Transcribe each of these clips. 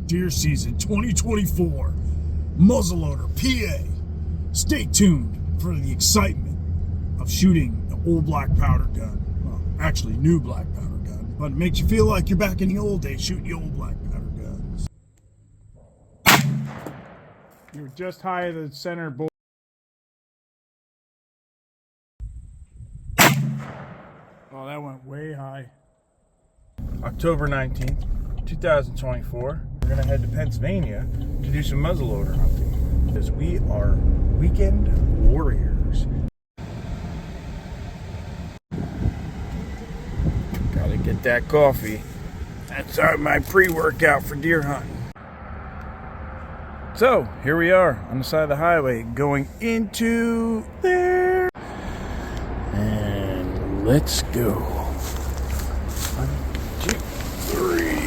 Deer season 2024, muzzleloader PA. Stay tuned for the excitement of shooting an old black powder gun. Well, actually new black powder gun, but it makes you feel like you're back in the old days shooting the old black powder guns. You're just high of the center board. Oh, that went way high. October 19th, 2024. We're gonna head to Pennsylvania to do some muzzleloader hunting because we are weekend warriors. Gotta get that coffee. That's my pre-workout for deer hunting. So here we are on the side of the highway going into there. And let's go. 1, 2, 3.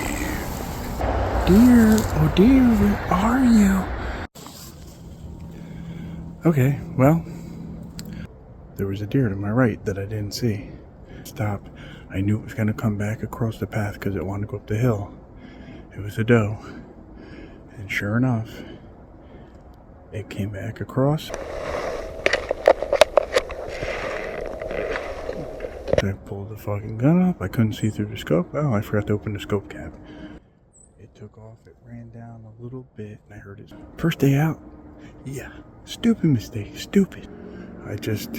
Deer, oh dear, where are you? Okay, well, there was a deer to my right that I didn't see. Stop. I knew it was going to come back across the path because it wanted to go up the hill. It was a doe. And sure enough, it came back across. I pulled the fucking gun up. I couldn't see through the scope. Oh, I forgot to open the scope cap. It took off. It ran down a little bit, and I heard it. First day out. Yeah. Stupid mistake. Stupid. I just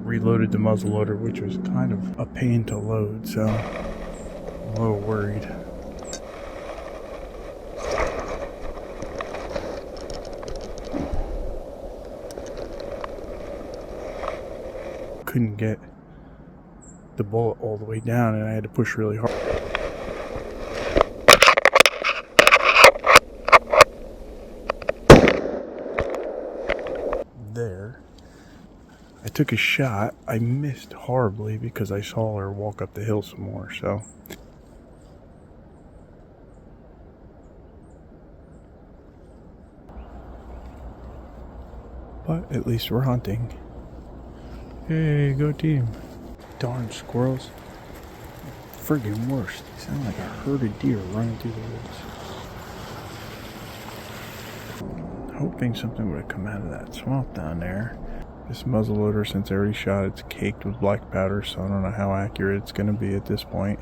reloaded the muzzleloader, which was kind of a pain to load, so I'm a little worried. Couldn't get the bullet all the way down, and I had to push really hard. There. I took a shot. I missed horribly because I saw her walk up the hill some more, so. But at least we're hunting. Hey, go team. Darn squirrels. Friggin' worst. They sound like a herd of deer running through the woods. Hoping something would have come out of that swamp down there. This muzzleloader, since I already shot, it's caked with black powder, so I don't know how accurate it's going to be at this point.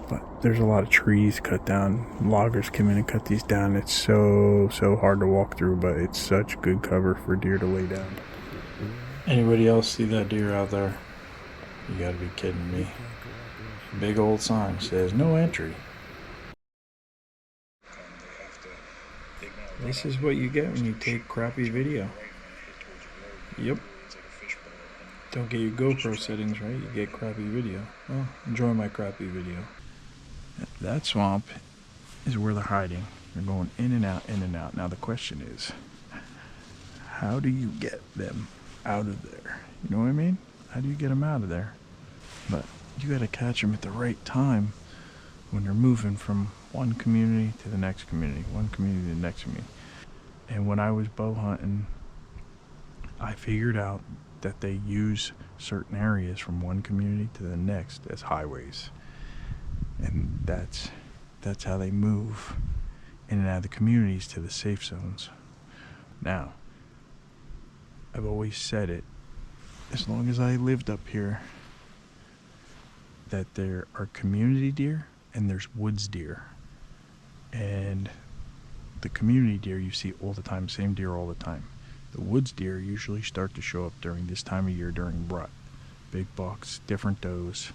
But there's a lot of trees cut down. Loggers come in and cut these down. It's so hard to walk through, but it's such good cover for deer to lay down. Anybody else see that deer out there? You gotta be kidding me. Big old sign says no entry. This is what you get when you take crappy video. Yep. Don't get your GoPro settings right, you get crappy video. Well, enjoy my crappy video. That swamp is where they're hiding. They're going in and out, in and out. Now the question is, how do you get them out of there? You know what I mean? How do you get them out of there? But you gotta catch them at the right time when they're moving from one community to the next community, one community to the next community. And when I was bow hunting, I figured out that they use certain areas from one community to the next as highways. And that's how they move in and out of the communities to the safe zones. Now, I've always said it, as long as I lived up here, that there are community deer and there's woods deer. And the community deer you see all the time, same deer all the time. The woods deer usually start to show up during this time of year during rut. Big bucks, different does,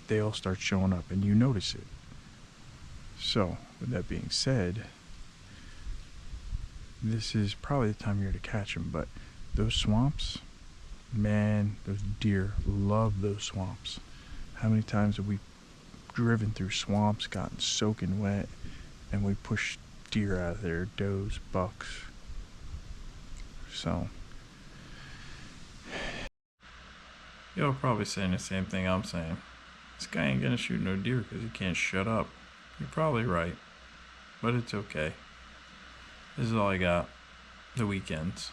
they all start showing up and you notice it. So, with that being said, this is probably the time of year to catch them, but those swamps, man, those deer love those swamps. How many times have we driven through swamps, gotten soaking wet, and we pushed deer out of there, does, bucks. So, you're probably saying the same thing I'm saying. This guy ain't gonna shoot no deer because he can't shut up. You're probably right, but it's okay. This is all I got. The weekends.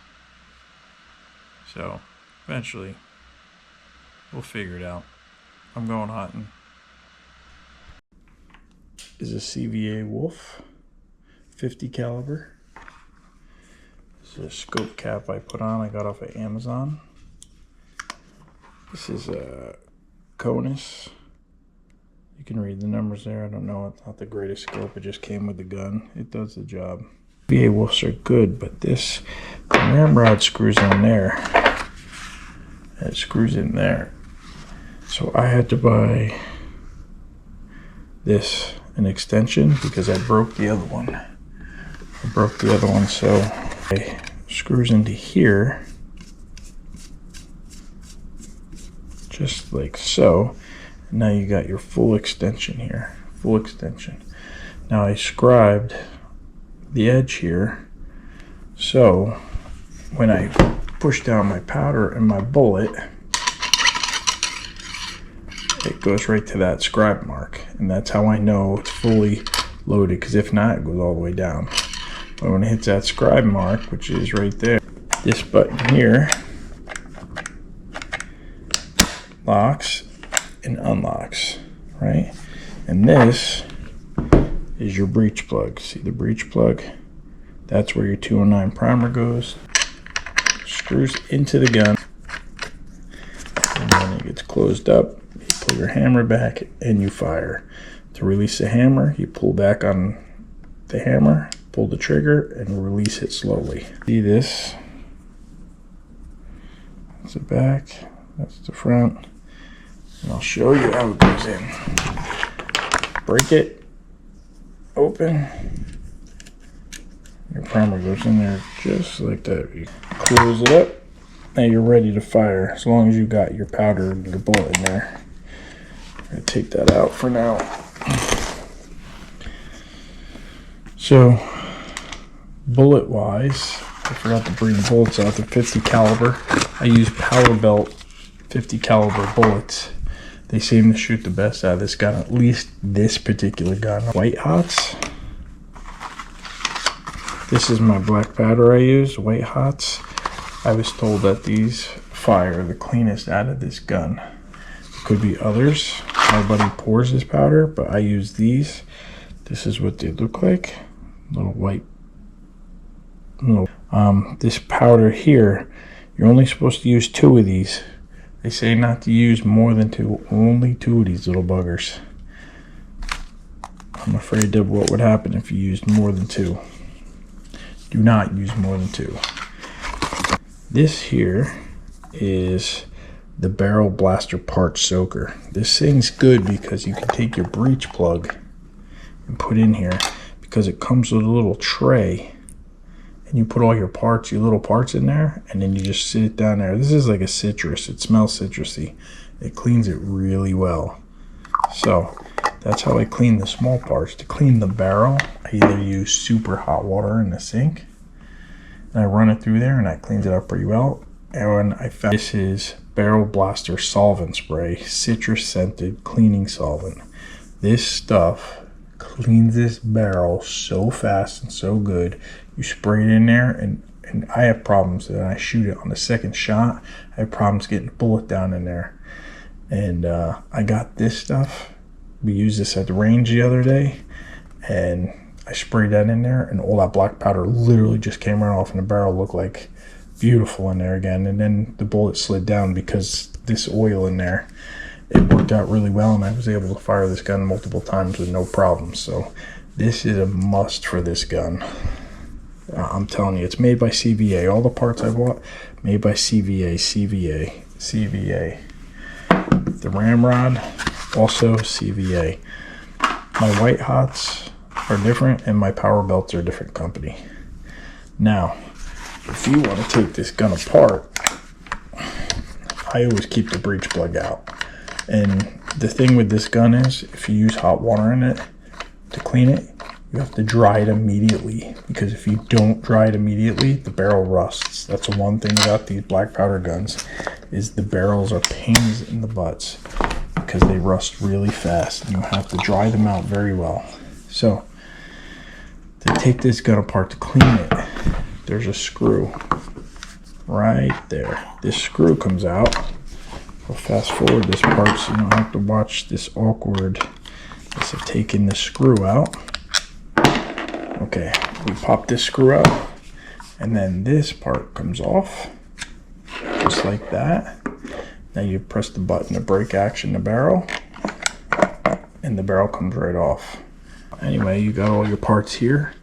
So, eventually, we'll figure it out. I'm going hunting. is a CVA Wolf 50 caliber. This is a scope cap I put on. I got off of Amazon. This is a Conus. You can read the numbers there. I don't know. It's not the greatest scope. It just came with the gun. It does the job. CVA Wolves are good, but the ramrod screws in there. And it screws in there. So I had to buy an extension because I broke the other one. So it screws into here, just like so. And now you got your full extension here, Now I scribed the edge here, so when I push down my powder and my bullet, it goes right to that scribe mark, and that's how I know it's fully loaded, because if not, it goes all the way down. But when it hits that scribe mark, which is right there, this button here locks and unlocks, right? And this is your breech plug. See the breech plug? That's where your 209 primer goes. Screws into the gun, and then it gets closed up. You pull your hammer back and you fire. To release the hammer, you pull back on the hammer, pull the trigger, and release it slowly. See this? That's the back, that's the front. And I'll show you how it goes in. Break it, open. Your primer goes in there just like that. You close it up, now you're ready to fire, as long as you got your powder and your bullet in there. I'm gonna take that out for now. So, bullet wise, I forgot to bring the bullets out. The 50 caliber. I use Power Belt 50 caliber bullets. They seem to shoot the best out of this gun, at least this particular gun. White Hots. This is my black powder I use, White Hots. I was told that these fire the cleanest out of this gun. Could be others. Nobody pours this powder, but I use these. This is what they look like. Little white. This powder here, you're only supposed to use 2 of these. They say not to use more than 2. Only 2 of these little buggers. I'm afraid of what would happen if you used more than 2. Do not use more than 2. This here is the Barrel Blaster Part Soaker. This thing's good because you can take your breech plug and put in here, because it comes with a little tray, and you put all your parts, your little parts in there, and then you just sit it down there. This is like a citrus. It smells citrusy. It cleans it really well. So that's how I clean the small parts. To clean the barrel, I either use super hot water in the sink, and I run it through there, and that cleans it up pretty well. And I found this is Barrel Blaster Solvent Spray, citrus scented cleaning solvent. This stuff cleans this barrel so fast and so good. You spray it in there, and I have problems that I shoot it on the second shot. I have problems getting a bullet down in there. And I got this stuff. We used this at the range the other day, and I sprayed that in there, and all that black powder literally just came right off, and the barrel looked like beautiful in there again. And then the bullet slid down because this oil in there, it worked out really well, and I was able to fire this gun multiple times with no problems. So this is a must for this gun. I'm telling you, it's made by CVA. All the parts I bought, made by CVA. The ramrod, also CVA. My White Hots are different, and my Power Belts are a different company. Now, if you want to take this gun apart, I always keep the breech plug out. And the thing with this gun is, if you use hot water in it to clean it, you have to dry it immediately, because if you don't dry it immediately, the barrel rusts. That's the one thing about these black powder guns, is the barrels are pains in the butts because they rust really fast, and you have to dry them out very well. So to take this gun apart to clean it, there's a screw right there. This screw comes out. I'll fast forward this part so you don't have to watch this awkward So taking the screw out. Okay, we pop this screw out, and then this part comes off, just like that. Now you press the button to break action the barrel, and the barrel comes right off. Anyway, you got all your parts here.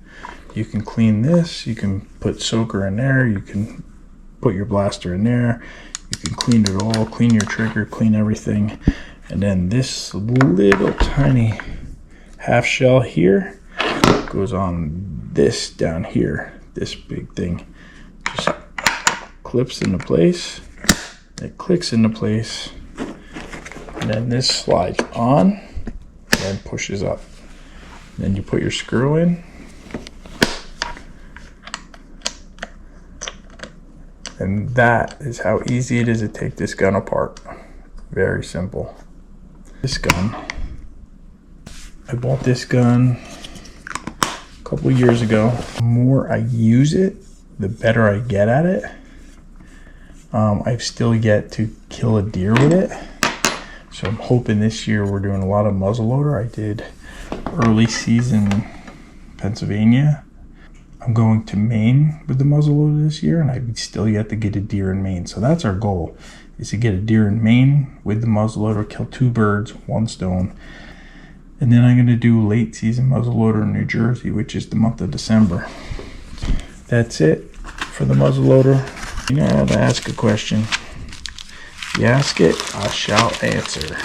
You can clean this, you can put soaker in there, you can put your blaster in there, you can clean it all, clean your trigger, clean everything. And then this little tiny half shell here goes on this down here. This big thing just clips into place. It clicks into place, and then this slides on and pushes up. Then you put your screw in, and that is how easy it is to take this gun apart. Very simple. This gun, I bought this gun a couple years ago. The more I use it, the better I get at it. I've still yet to kill a deer with it, so I'm hoping this year we're doing a lot of muzzleloader. I did early season Pennsylvania. I'm going to Maine with the muzzleloader this year, and I've still yet to get a deer in Maine. So that's our goal, is to get a deer in Maine with the muzzleloader, kill 2 birds, 1 stone. And then I'm going to do late season muzzleloader in New Jersey, which is the month of December. That's it for the muzzleloader. You know how to ask a question. If you ask it, I shall answer.